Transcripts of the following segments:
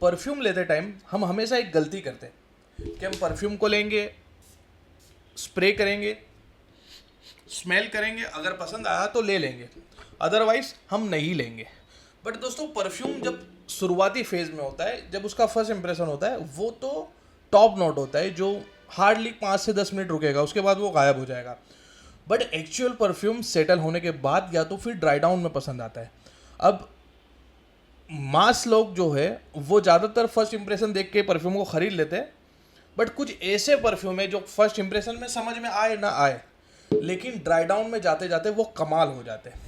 Perfume लेते time हम हमेशा एक गलती करते हैं कि हम परफ्यूम को लेंगे, स्प्रे करेंगे, स्मेल करेंगे, अगर पसंद आया तो ले लेंगे, अदरवाइज हम नहीं लेंगे। बट दोस्तों परफ्यूम जब शुरुआती फेज में होता है, जब उसका फर्स्ट इंप्रेशन होता है, वो तो टॉप नोट होता है जो हार्डली 5 से 10 मिनट रुकेगा, उसके बाद वो गायब हो जाएगा। बट एक्चुअल परफ्यूम सेटल होने के बाद या तो फिर ड्राई डाउन में पसंद आता है। अब मास लोग जो है वो ज़्यादातर फर्स्ट इंप्रेशन देख के परफ्यूम को खरीद लेते हैं, बट कुछ ऐसे परफ्यूम है जो फर्स्ट इंप्रेशन में समझ में आए ना आए, लेकिन ड्राई डाउन में जाते जाते वो कमाल हो जाते हैं।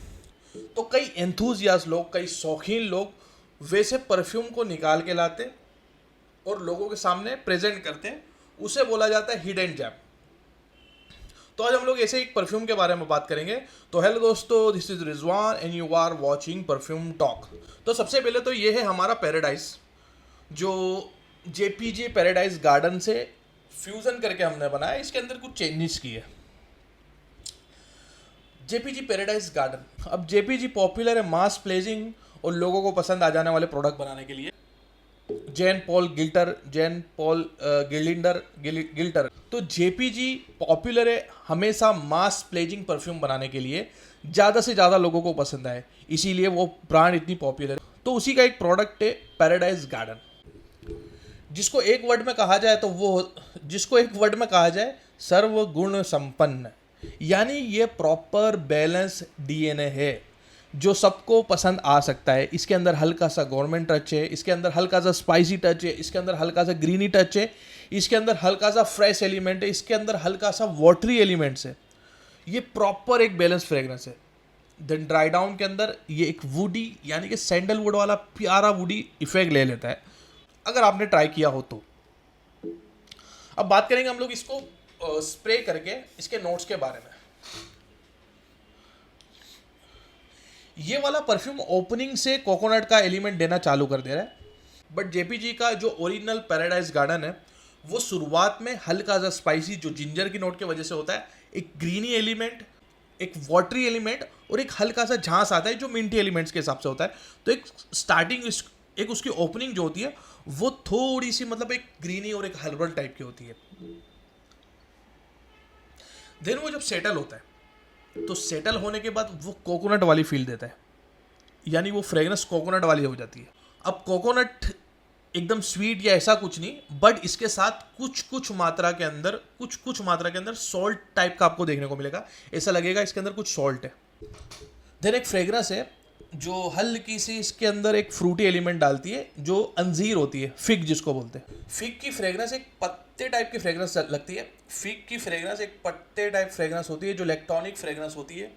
तो कई एंथुजियास्ट लोग, कई शौकीन लोग वैसे परफ्यूम को निकाल के लाते और लोगों के सामने प्रेजेंट करते हैं, उसे बोला जाता है हिडन जेम। तो आज हम लोग ऐसे एक परफ्यूम के बारे में बात करेंगे। तो हेलो दोस्तों, this is Rizwan and you are watching perfume talk. तो सबसे पहले तो ये है हमारा पैराडाइज, जो जेपीजी पैराडाइज गार्डन से फ्यूजन करके हमने बनाया। इसके अंदर कुछ चेंजेस किए। जेपीजी पैराडाइज गार्डन, अब जेपीजी पॉपुलर है मास प्लेजिंग और लोगों को पसंद आ जाने वाले प्रोडक्ट बनाने के लिए। जैन पॉल गिल्टर। तो जेपीजी पॉपुलर है हमेशा मास प्लेजिंग परफ्यूम बनाने के लिए, ज़्यादा से ज़्यादा लोगों को पसंद आए, इसीलिए वो ब्रांड इतनी पॉपुलर है। तो उसी का एक प्रोडक्ट है पैराडाइज गार्डन, जिसको एक वर्ड में कहा जाए सर्वगुण संपन्न। यानी ये प्रॉपर बैलेंस डीएनए है जो सबको पसंद आ सकता है। इसके अंदर हल्का सा गवर्नमेंट टच है, इसके अंदर हल्का सा स्पाइसी टच है, इसके अंदर हल्का सा ग्रीनी टच है, इसके अंदर हल्का सा फ्रेश एलिमेंट है, इसके अंदर हल्का सा वाटरी एलिमेंट्स है। ये प्रॉपर एक बैलेंस फ्रेग्रेंस है। देन ड्राई डाउन के अंदर ये एक वुडी यानी कि सैंडलवुड वाला प्यारा वुडी इफेक्ट ले लेता है, अगर आपने ट्राई किया हो तो। अब बात करेंगे हम लोग इसको स्प्रे करके इसके नोट्स के बारे में। ये वाला परफ्यूम ओपनिंग से कोकोनट का एलिमेंट देना चालू कर दे रहा है, बट जेपीजी का जो ओरिजिनल पैराडाइज गार्डन है वो शुरुआत में हल्का सा स्पाइसी जो जिंजर की नोट की वजह से होता है, एक ग्रीनी एलिमेंट, एक वाटरी एलिमेंट और एक हल्का सा झांस आता है जो मिंटी एलिमेंट्स के हिसाब से होता है। तो एक स्टार्टिंग, एक उसकी ओपनिंग जो होती है वो थोड़ी सी मतलब एक ग्रीनी और एक हर्बल टाइप की होती है। देन वो जब सेटल होता है तो सेटल होने के बाद वो कोकोनट वाली फील देता है, यानी वो फ्रेग्रेंस कोकोनट वाली हो जाती है। अब कोकोनट एकदम स्वीट या ऐसा कुछ नहीं, बट इसके साथ कुछ मात्रा के अंदर सॉल्ट टाइप का आपको देखने को मिलेगा। ऐसा लगेगा इसके अंदर कुछ सॉल्ट है। देन एक फ्रेग्रेंस है जो हल्की सी इसके अंदर एक फ्रूटी एलिमेंट डालती है, जो अंजीर होती है, फिग जिसको बोलते हैं। फिग की फ्रेग्रेंस एक पत्ते टाइप की फ्रेग्रेंस लगती है। फिग की फ्रेग्रेंस एक पत्ते टाइप फ्रेग्रेंस होती है जो इलेक्ट्रॉनिक फ्रेग्रेंस होती है,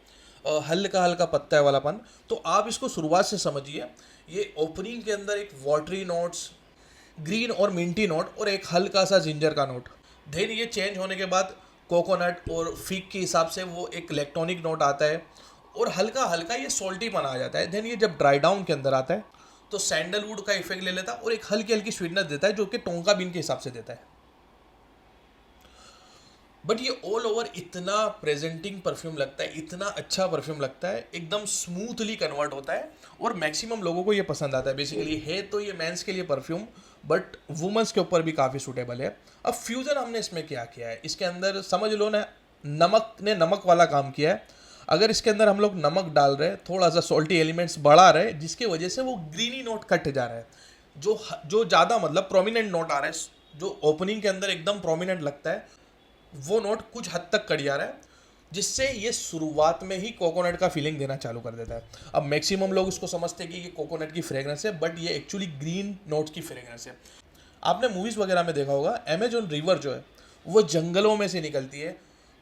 हल्का हल्का पत्ता वालापन। तो आप इसको शुरुआत से समझिए। ये ओपनिंग के अंदर एक वाटरी नोट्स, ग्रीन और मिंटी नोट और एक हल्का सा जिंजर का नोट। देन ये चेंज होने के बाद कोकोनट और फिग के हिसाब से वो एक इलेक्ट्रॉनिक नोट आता है और हल्का हल्का ये सॉल्टी पन आ जाता है। देन ये जब ड्राई डाउन के अंदर आता है तो सैंडलवुड का इफेक्ट ले लेता है और एक हल्की हल्की स्वीटनेस देता है जो कि टोंका बीन के हिसाब से देता है। बट ये ऑल ओवर इतना प्रेजेंटिंग परफ्यूम लगता है, इतना अच्छा परफ्यूम लगता है, एकदम स्मूथली कन्वर्ट होता है और मैक्सिमम लोगों को ये पसंद आता है। बेसिकली है तो ये मेंस के लिए परफ्यूम, बट वुमेंस के ऊपर भी काफ़ी सूटेबल है। अब फ्यूज़न हमने इसमें क्या किया है, इसके अंदर समझ लो ना, नमक ने नमक वाला काम किया है। अगर इसके अंदर हम लोग नमक डाल रहे हैं, थोड़ा सा सॉल्टी एलिमेंट्स बढ़ा रहे हैं, जिसकी वजह से वो ग्रीनी नोट कट जा रहा है, जो ज़्यादा मतलब प्रोमिनेंट नोट आ रहा है, जो ओपनिंग के अंदर एकदम प्रोमिनेंट लगता है, वो नोट कुछ हद तक कट जा रहा है, जिससे ये शुरुआत में ही कोकोनट का फीलिंग देना चालू कर देता है। अब मैक्सिमम लोग इसको समझते हैं कि ये कोकोनट की फ्रेग्रेंस है, बट ये एक्चुअली ग्रीन नोट्स की फ्रेग्रेंस है। आपने मूवीज़ वगैरह में देखा होगा, अमेजोन रिवर जो है वो जंगलों में से निकलती है।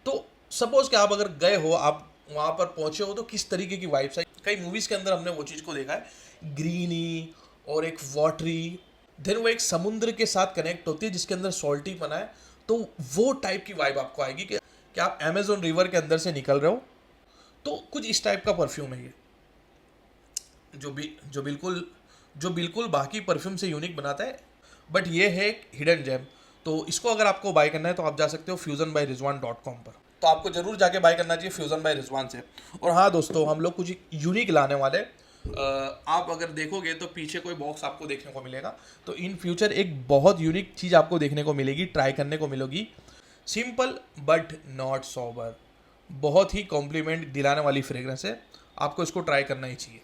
तो सपोज कि आप अगर गए हो, आप वहाँ पर पहुँचे हो, तो किस तरीके की वाइब्स है। कई मूवीज़ के अंदर हमने वो चीज़ को देखा है, ग्रीनी और एक वाटरी। देन वो एक समुद्र के साथ कनेक्ट होती है जिसके अंदर सॉल्टी पना है। तो वो टाइप की वाइब आपको आएगी कि आप अमेजोन रिवर के अंदर से निकल रहे हो। तो कुछ इस टाइप का परफ्यूम है ये, जो बिल्कुल बाकी परफ्यूम से यूनिक बनाता है। बट ये है एक हिडन जेम। तो इसको अगर आपको बाय करना है तो आप जा सकते हो fusionbyrizwan.com पर। तो आपको जरूर जाके बाय करना चाहिए फ्यूजन बाय रिजवान से। और हाँ दोस्तों, हम लोग कुछ यूनिक लाने वाले, आप अगर देखोगे तो पीछे कोई बॉक्स आपको देखने को मिलेगा। तो इन फ्यूचर एक बहुत यूनिक चीज़ आपको देखने को मिलेगी, ट्राई करने को मिलेगी। सिंपल बट नॉट सोबर, बहुत ही कॉम्प्लीमेंट दिलाने वाली फ्रेग्रेंस है, आपको इसको ट्राई करना ही चाहिए।